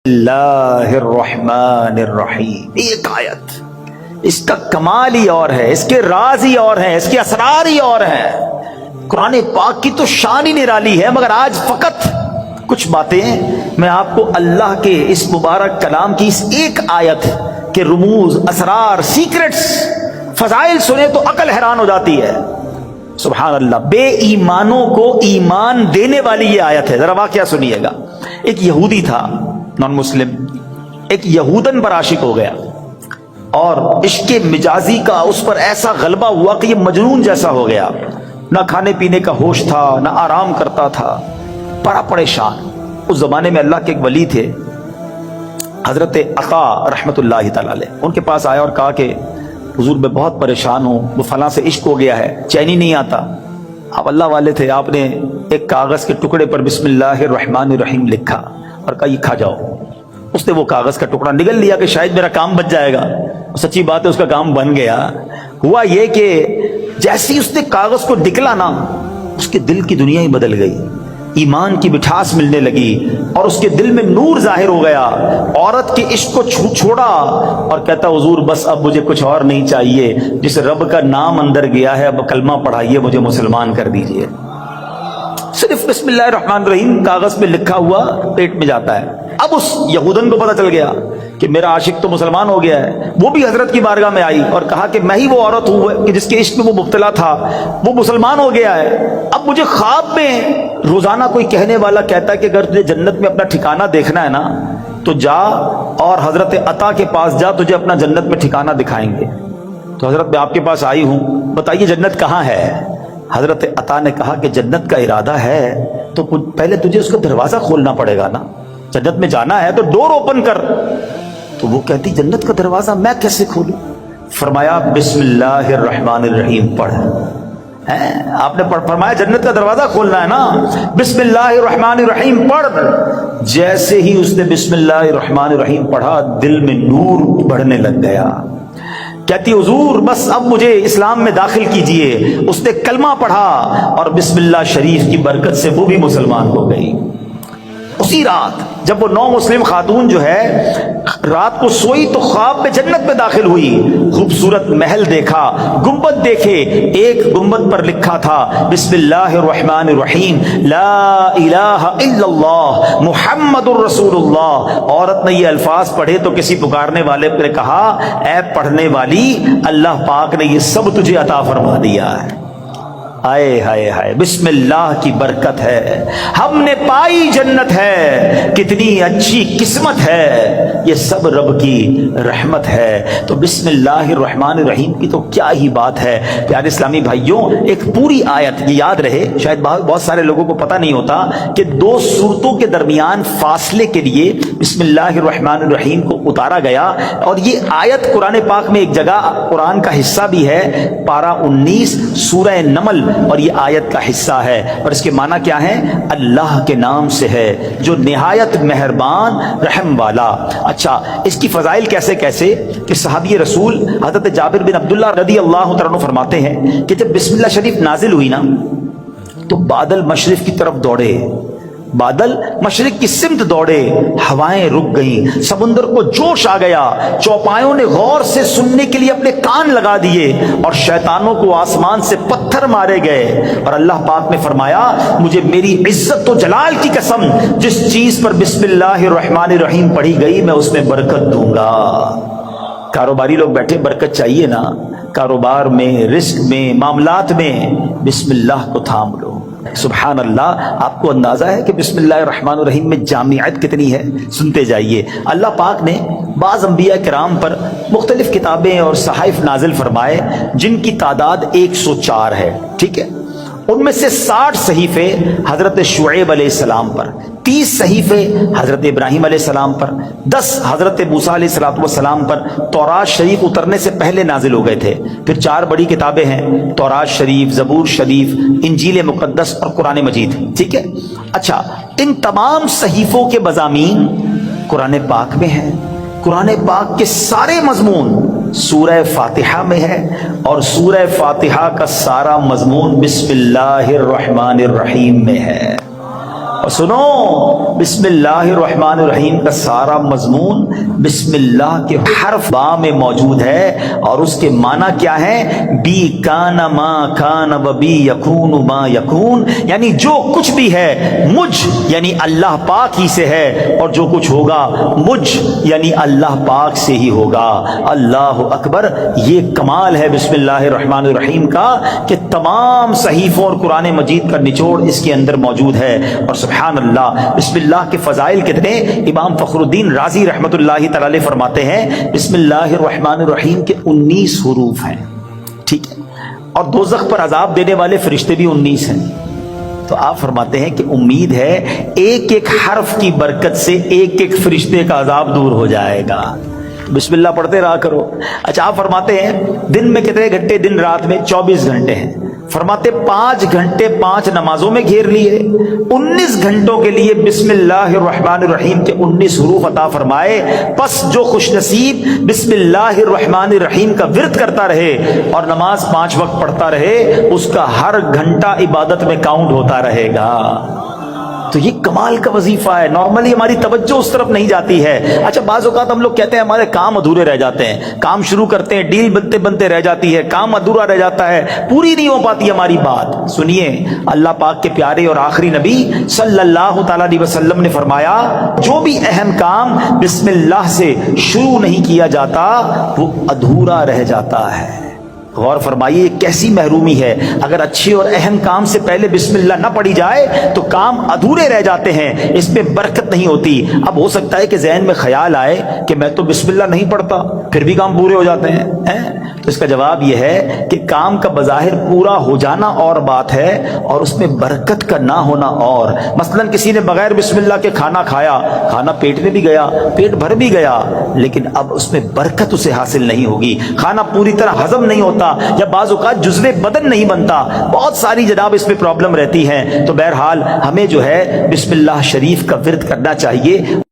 اللہ الرحمن الرحیم، ایک آیت، اس کا کمال ہی اور ہے، اس کے راز ہی اور ہیں، اس کے اسرار ہی اور ہیں۔ قرآن پاک کی تو شان ہی نرالی ہے، مگر آج فقط کچھ باتیں میں آپ کو اللہ کے اس مبارک کلام کی اس ایک آیت کے رموز، اسرار، سیکرٹس، فضائل سنے تو عقل حیران ہو جاتی ہے۔ سبحان اللہ، بے ایمانوں کو ایمان دینے والی یہ آیت ہے۔ ذرا واقعہ سنیے گا۔ ایک یہودی تھا، نان مسلم، ایک یہودن پر عاشق ہو گیا اور عشق مجازی کا اس پر ایسا غلبہ ہوا کہ یہ مجنون جیسا ہو گیا، نہ کھانے پینے کا ہوش تھا، نہ آرام کرتا تھا، بڑا پریشان۔ اس زمانے میں اللہ کے ایک ولی تھے، حضرت عطا رحمت اللہ تعالی علیہ، ان کے پاس آیا اور کہا کہ حضور میں بہت پریشان ہوں، وہ فلاں سے عشق ہو گیا ہے، چین ہی نہیں آتا۔ آپ اللہ والے تھے، آپ نے ایک کاغذ کے ٹکڑے پر بسم اللہ الرحمن الرحیم لکھا اور کہا یہ کھا جاؤ۔ اس نے وہ کاغذ کا ٹکڑا نگل لیا کہ شاید میرا کام بچ جائے گا۔ سچی بات ہے، اس کا کام بن گیا۔ ہوا یہ کہ جیسے ہی اس نے کاغذ کو نکلا نا، اس کے دل کی دنیا ہی بدل گئی، ایمان کی مٹھاس ملنے لگی اور اس کے دل میں نور ظاہر ہو گیا۔ عورت کے عشق کو چھوڑا اور کہتا حضور بس اب مجھے کچھ اور نہیں چاہیے، جس رب کا نام اندر گیا ہے اب کلمہ پڑھائیے، مجھے مسلمان کر دیجئے۔ صرف بسم اللہ الرحمن الرحیم کاغذ پہ لکھا ہوا پیٹ میں جاتا ہے۔ اب اس یہودن کو پتہ چل گیا کہ میرا عاشق تو مسلمان ہو گیا ہے۔ وہ بھی حضرت کی بارگاہ میں آئی اور کہا کہ میں ہی وہ عورت ہوں کہ جس کے عشق میں وہ مبتلا تھا، وہ مسلمان ہو گیا ہے۔ اب مجھے خواب میں روزانہ کوئی کہنے والا کہتا ہے کہ اگر تجھے جنت میں اپنا ٹھکانہ دیکھنا ہے نا تو جا اور حضرت عطا کے پاس جا، تجھے اپنا جنت میں ٹھکانہ دکھائیں گے۔ تو حضرت میں آپ کے پاس آئی ہوں، بتائیے جنت کہاں ہے؟ حضرت عطا نے کہا کہ جنت کا ارادہ ہے تو پہلے تجھے اس کا دروازہ کھولنا پڑے گا نا، جنت میں جانا ہے تو ڈور اوپن کر۔ تو وہ کہتی جنت کا دروازہ میں کیسے کھولوں؟ فرمایا بسم اللہ الرحمن الرحیم پڑھ۔ آپ نے فرمایا جنت کا دروازہ کھولنا ہے نا، بسم اللہ الرحمن الرحیم پڑھ۔ جیسے ہی اس نے بسم اللہ الرحمن الرحیم پڑھا، دل میں نور بڑھنے لگ گیا۔ کہتی حضور بس اب مجھے اسلام میں داخل کیجئے۔ اس نے کلمہ پڑھا اور بسم اللہ شریف کی برکت سے وہ بھی مسلمان ہو گئی۔ اسی رات جب وہ نو مسلم خاتون جو ہے رات کو سوئی تو خواب میں جنت میں داخل ہوئی، خوبصورت محل دیکھا، گنبد دیکھے، ایک گنبد پر لکھا تھا بسم اللہ الرحمن الرحیم لا الہ الا اللہ محمد الرسول اللہ۔ عورت نے یہ الفاظ پڑھے تو کسی پکارنے والے نے کہا اے پڑھنے والی، اللہ پاک نے یہ سب تجھے عطا فرما دیا ہے۔ ہائے ہائے ہائے، بسم اللہ کی برکت ہے، ہم نے پائی جنت ہے، کتنی اچھی قسمت ہے، یہ سب رب کی رحمت ہے۔ تو بسم اللہ الرحمن الرحیم کی تو کیا ہی بات ہے۔ پیارے اسلامی بھائیوں، ایک پوری آیت، یہ یاد رہے، شاید بہت سارے لوگوں کو پتہ نہیں ہوتا کہ دو سورتوں کے درمیان فاصلے کے لیے بسم اللہ الرحمن الرحیم کو اتارا گیا، اور یہ آیت قرآن پاک میں ایک جگہ قرآن کا حصہ بھی ہے، پارہ 19 سورہ نمل، اور یہ آیت کا حصہ ہے، اور اس کے معنی کیا ہے؟ اللہ کے نام سے ہے جو نہایت مہربان رحم والا۔ اچھا، اس کی فضائل کیسے کیسے کہ صحابی رسول حضرت جابر بن عبداللہ رضی اللہ تعالیٰ عنہ فرماتے ہیں کہ جب بسم اللہ شریف نازل ہوئی نا تو بادل مشرق کی طرف دوڑے، بادل مشرق کی سمت دوڑے، ہوائیں رک گئیں، سمندر کو جوش آ گیا، چوپایوں نے غور سے سننے کے لیے اپنے کان لگا دیے، اور شیطانوں کو آسمان سے پتھر مارے گئے، اور اللہ پاک نے فرمایا مجھے میری عزت و جلال کی قسم، جس چیز پر بسم اللہ الرحمن الرحیم پڑھی گئی میں اس میں برکت دوں گا۔ کاروباری لوگ بیٹھے، برکت چاہیے نا، کاروبار میں، رزق میں، معاملات میں بسم اللہ کو تھام لو۔ سبحان اللہ، آپ کو اندازہ ہے کہ بسم اللہ الرحمن الرحیم میں جامعیت کتنی ہے؟ سنتے جائیے۔ اللہ پاک نے بعض انبیاء کرام پر مختلف کتابیں اور صحائف نازل فرمائے جن کی تعداد 104 ہے، ٹھیک ہے؟ ان میں سے 60 صحیفے حضرت شعیب علیہ السلام پر، 30 صحیفے حضرت ابراہیم علیہ السلام پر، 10 حضرت موسیٰ علیہ السلام پر تورات شریف اترنے سے پہلے نازل ہو گئے تھے۔ پھر 4 بڑی کتابیں ہیں، تورات شریف، زبور شریف، انجیل مقدس اور قرآن مجید، ٹھیک ہے؟ اچھا، ان تمام صحیفوں کے مضامین قرآن پاک میں ہیں۔ قرآن پاک کے سارے مضمون سورہ فاتحہ میں ہے، اور سورہ فاتحہ کا سارا مضمون بسم اللہ الرحمن الرحیم میں ہے۔ اور سنو بسم اللہ الرحمن الرحیم کا سارا مضمون بسم اللہ کے حرف با میں موجود ہے، اور اس کے معنی کیا ہے؟ بی کان ما کان و بی یکون ما یکون، یعنی جو کچھ بھی ہے مجھ یعنی اللہ پاک ہی سے ہے، اور جو کچھ ہوگا مجھ یعنی اللہ پاک سے ہی ہوگا۔ اللہ اکبر۔ یہ کمال ہے بسم اللہ الرحمن الرحیم کا کہ تمام صحیفوں اور قرآن مجید کا نچوڑ اس کے اندر موجود ہے۔ اور سبحان اللہ، بسم اللہ کے فضائل کتنے! امام فخر الدین رازی رحمۃ اللہ تعالی علیہ فرماتے ہیں بسم اللہ الرحمن الرحیم کے 19 حروف ہیں، ٹھیک ہے، اور دوزخ پر عذاب دینے والے فرشتے بھی 19 ہیں۔ تو آپ فرماتے ہیں کہ امید ہے ایک ایک حرف کی برکت سے ایک ایک فرشتے کا عذاب دور ہو جائے گا۔ بسم اللہ پڑھتے رہا کرو۔ اچھا، آپ فرماتے ہیں دن میں کتنے گھنٹے؟ دن رات میں 24 گھنٹے ہیں۔ فرماتے 5 گھنٹے 5 نمازوں میں گھیر لیے، 19 گھنٹوں کے لیے بسم اللہ الرحمن الرحیم کے 19 حروف عطا فرمائے۔ پس جو خوش نصیب بسم اللہ الرحمن الرحیم کا ورد کرتا رہے اور نماز 5 وقت پڑھتا رہے، اس کا ہر گھنٹہ عبادت میں کاؤنٹ ہوتا رہے گا۔ تو یہ کمال کا وظیفہ ہے۔ نارملی ہماری توجہ اس طرف نہیں جاتی ہے۔ اچھا، بعض اوقات ہم لوگ کہتے ہیں ہمارے کام ادھورے رہ جاتے ہیں، کام شروع کرتے ہیں، ڈیل بنتے بنتے رہ جاتی ہے، کام ادھورا رہ جاتا ہے، پوری نہیں ہو پاتی ہماری بات۔ سنیے، اللہ پاک کے پیارے اور آخری نبی صلی اللہ تعالی علیہ وسلم نے فرمایا جو بھی اہم کام بسم اللہ سے شروع نہیں کیا جاتا وہ ادھورا رہ جاتا ہے۔ غور فرمائیے، یہ کیسی محرومی ہے۔ اگر اچھے اور اہم کام سے پہلے بسم اللہ نہ پڑھی جائے تو کام ادھورے رہ جاتے ہیں، اس میں برکت نہیں ہوتی۔ اب ہو سکتا ہے کہ ذہن میں خیال آئے کہ میں تو بسم اللہ نہیں پڑھتا، پھر بھی کام پورے ہو جاتے ہیں۔ تو اس کا جواب یہ ہے کہ کام کا بظاہر پورا ہو جانا اور بات ہے، اور اس میں برکت کا نہ ہونا اور۔ مثلا کسی نے بغیر بسم اللہ کے کھانا کھایا، کھانا پیٹ میں بھی گیا، پیٹ بھر بھی گیا، لیکن اب اس میں برکت اسے حاصل نہیں ہوگی، کھانا پوری طرح ہضم نہیں ہوتا، یا بعض اوقات جزو بدن نہیں بنتا، بہت ساری جناب اس میں پرابلم رہتی ہیں۔ تو بہرحال ہمیں جو ہے بسم اللہ شریف کا ورد کرنا چاہیے۔